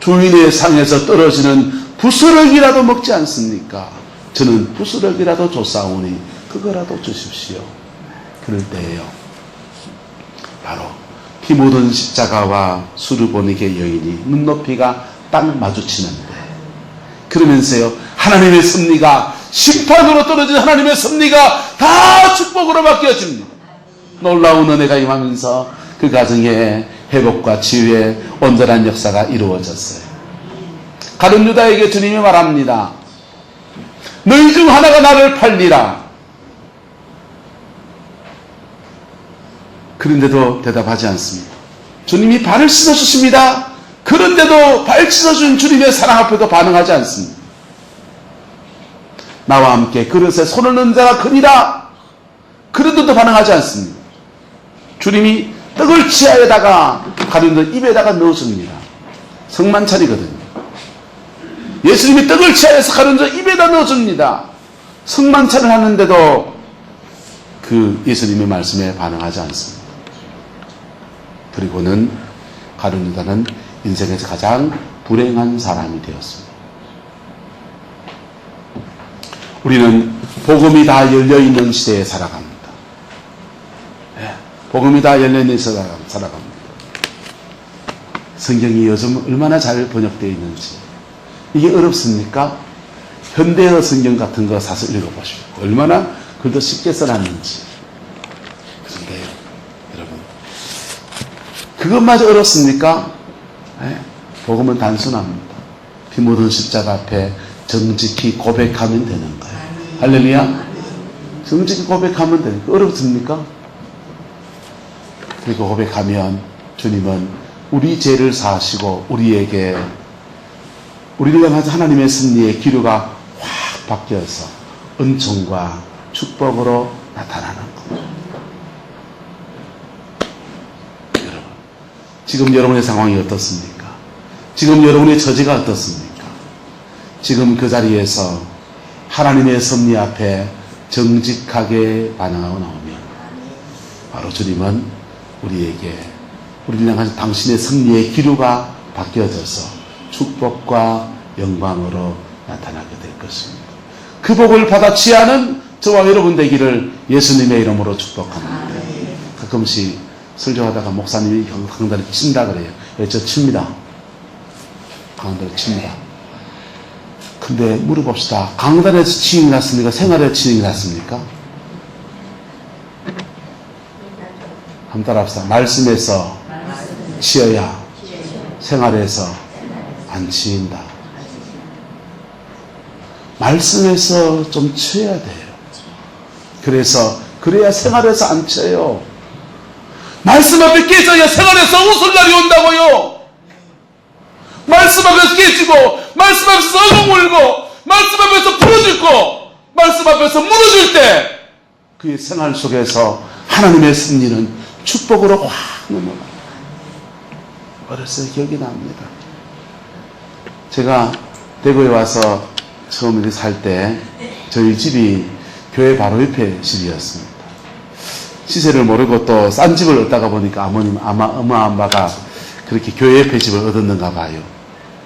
주인의 상에서 떨어지는 부스러기라도 먹지 않습니까? 저는 부스러기라도 줬사오니 그거라도 주십시오. 그럴 때예요. 바로 피 묻은 십자가와 수르보니게 여인이 눈높이가 딱 마주치는데 그러면서요, 하나님의 섭리가 심판으로 떨어진 하나님의 섭리가 다 축복으로 바뀌어집니다. 놀라운 은혜가 임하면서 그 가정에 회복과 치유의 온전한 역사가 이루어졌어요. 가룟 유다에게 주님이 말합니다. 너희 중 하나가 나를 팔리라. 그런데도 대답하지 않습니다. 주님이 발을 씻어주십니다. 그런데도 발 씻어준 주님의 사랑 앞에도 반응하지 않습니다. 나와 함께 그릇에 손을 넣는 자가 크니라. 그런데도 반응하지 않습니다. 주님이 떡을 치아에다가 가룟 입에다가 넣어줍니다. 성만찬이거든요. 예수님이 떡을 치아에서 가룟 입에다 넣어줍니다. 성만찬을 하는데도 그 예수님의 말씀에 반응하지 않습니다. 그리고는 가룟 유다는 인생에서 가장 불행한 사람이 되었습니다. 우리는 복음이 다 열려있는 시대에 살아갑니다. 복음이 다 열려있는 시대에 살아갑니다. 성경이 요즘 얼마나 잘 번역되어 있는지. 이게 어렵습니까? 현대어 성경 같은 거 사서 읽어보십시오. 얼마나 글도 쉽게 써놨는지. 그런데요, 여러분, 그것마저 어렵습니까? 복음은 단순합니다. 피 묻은 십자가 앞에 정직히 고백하면 되는 거예요. 할렐루야. 정직히 고백하면 되는 거예요. 어렵습니까? 그리고 고백하면 주님은 우리 죄를 사하시고 우리에게 우리를 향한 하나님의 승리의 기류가 확 바뀌어서 은총과 축복으로 나타나는 겁니다. 여러분, 지금 여러분의 상황이 어떻습니까? 지금 여러분의 처지가 어떻습니까? 지금 그 자리에서 하나님의 섭리 앞에 정직하게 반응하고 나오면 바로 주님은 우리에게 우리를 향한 당신의 승리의 기류가 바뀌어져서 축복과 영광으로 나타나게 될 것입니다. 그 복을 받아 취하는 저와 여러분 되기를 예수님의 이름으로 축복합니다. 가끔씩 설교하다가 목사님이 강단에 친다 그래요. 저 칩니다. 강단에 칩니다. 근데 물어봅시다. 강단에서 치임이 났습니까? 생활에서 치임이 났습니까? 한번 따라합시다. 말씀에서 치어야 생활에서 안 치인다. 말씀에서 좀 치어야 돼요. 그래야 생활에서 안 쳐요. 말씀 앞에 깨져야 생활에서 웃을 날이 온다고요. 말씀 앞에서 깨지고, 말씀 앞에서 엉엉 울고, 말씀 앞에서 부러지고, 말씀 앞에서 무너질 때, 그의 생활 속에서 하나님의 승리는 축복으로 확 넘어가요. 어렸을 때 기억이 납니다. 제가 대구에 와서 처음에 살 때, 저희 집이 교회 바로 옆에 집이었습니다. 시세를 모르고 또 싼 집을 얻다가 보니까 어머님, 엄마, 아빠가 그렇게 교회 옆에 집을 얻었는가 봐요.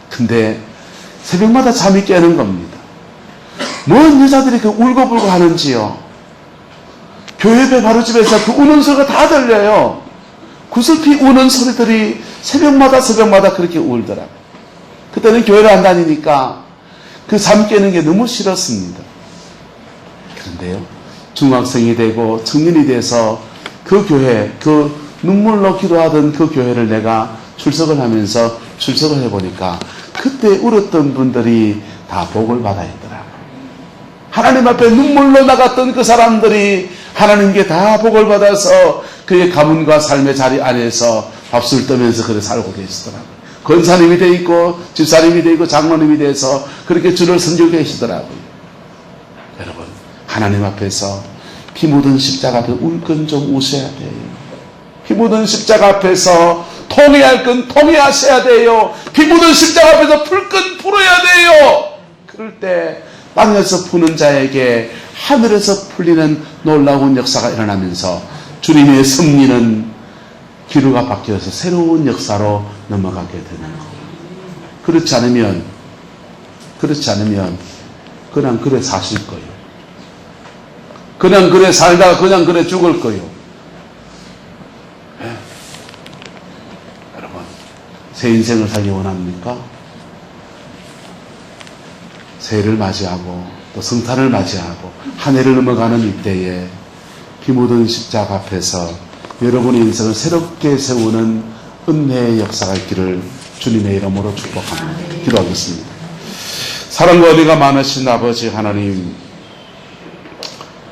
근데 새벽마다 잠이 깨는 겁니다. 뭔 여자들이 그 울고불고 하는지요. 교회 옆에 바로 집에서 그 우는 소리가 다 들려요. 구슬피 우는 소리들이 새벽마다 그렇게 울더라고요. 그때는 교회를 안 다니니까 그 잠 깨는 게 너무 싫었습니다. 그런데요, 중학생이 되고 청년이 돼서 그 교회, 그 눈물로 기도하던 그 교회를 내가 출석을 하면서 출석을 해보니까 그때 울었던 분들이 다 복을 받아 있더라고요. 하나님 앞에 눈물로 나갔던 그 사람들이 하나님께 다 복을 받아서 그의 가문과 삶의 자리 안에서 밥술 떠면서 그래 살고 계시더라고요. 권사님이 돼 있고 집사님이 돼 있고 장로님이 돼서 그렇게 주를 섬기고 계시더라고요. 여러분, 하나님 앞에서 피 묻은 십자가 앞에 울 건 좀 우셔야 돼요. 피 묻은 십자가 앞에서 통회할 건 통회하셔야 돼요. 피 묻은 십자가 앞에서 풀 건 풀어야 돼요. 그럴 때 땅에서 푸는 자에게 하늘에서 풀리는 놀라운 역사가 일어나면서 주님의 승리는 기류가 바뀌어서 새로운 역사로 넘어가게 되는 거예요. 그렇지 않으면 그냥 그래 사실 거예요. 그냥 그래 살다가 그냥 그래 죽을 거예요. 네. 여러분, 새 인생을 살기 원합니까? 새해를 맞이하고 또 성탄을 맞이하고 한 해를 넘어가는 이때에 피 묻은 십자가 앞에서 여러분의 인생을 새롭게 세우는 은혜의 역사가 있기를 주님의 이름으로 축복합니다. 기도하겠습니다. 사랑과 은혜가 많으신 아버지 하나님,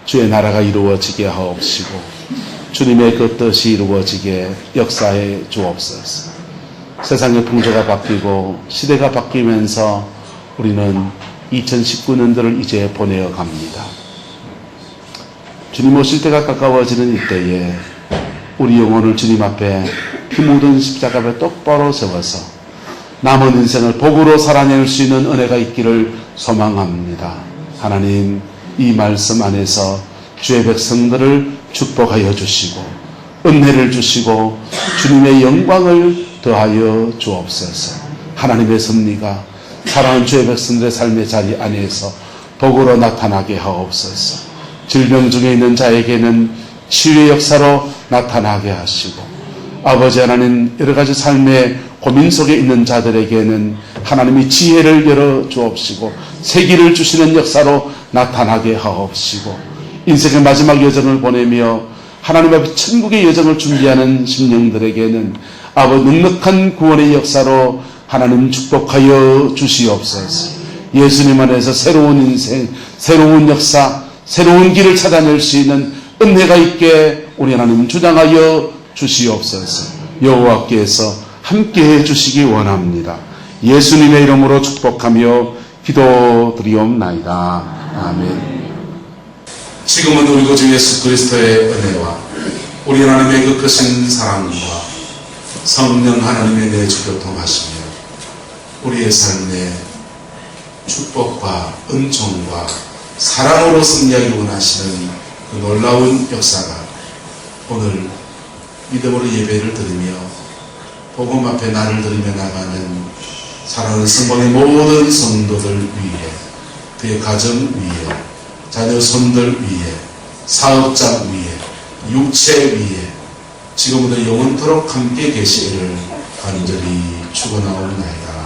주의 나라가 이루어지게 하옵시고 주님의 그 뜻이 이루어지게 역사해 주옵소서. 세상의 풍조가 바뀌고 시대가 바뀌면서 우리는 2019년도를 이제 보내어 갑니다. 주님 오실 때가 가까워지는 이때에 우리 영혼을 주님 앞에 피 묻은 십자가 앞에 똑바로 세워서 남은 인생을 복으로 살아낼 수 있는 은혜가 있기를 소망합니다. 하나님, 이 말씀 안에서 주의 백성들을 축복하여 주시고 은혜를 주시고 주님의 영광을 더하여 주옵소서. 하나님의 섭리가 사랑하는 주의 백성들의 삶의 자리 안에서 복으로 나타나게 하옵소서. 질병 중에 있는 자에게는 치유의 역사로 나타나게 하시고, 아버지 하나님, 여러 가지 삶의 고민 속에 있는 자들에게는 하나님이 지혜를 열어 주옵시고 세기를 주시는 역사로 나타나게 하옵시고, 인생의 마지막 여정을 보내며 하나님 앞에 천국의 여정을 준비하는 심령들에게는 아버지 넉넉한 구원의 역사로 하나님 축복하여 주시옵소서. 예수님 안에서 새로운 인생, 새로운 역사, 새로운 길을 찾아낼 수 있는 은혜가 있게 우리 하나님 주장하여 주시옵소서. 여호와께서 함께해 주시기 원합니다. 예수님의 이름으로 축복하며 기도드리옵나이다. 아멘. 지금은 우리 구주 예수 그리스도의 은혜와 우리 하나님의 그 크신 사랑과 성령 하나님의 내주 교통하시며 우리의 삶에 축복과 은총과 사랑으로 승리하기 원하시는 그 놀라운 역사가 오늘 믿음으로 예배를 드리며 복음 앞에 나를 드리며 나가는 사랑하는 성공의 모든 성도들 위에, 그의 가정 위에, 자녀 손들 위에, 사업장 위에, 육체 위에 지금부터 영원토록 함께 계시기를 간절히 축원하옵나이다.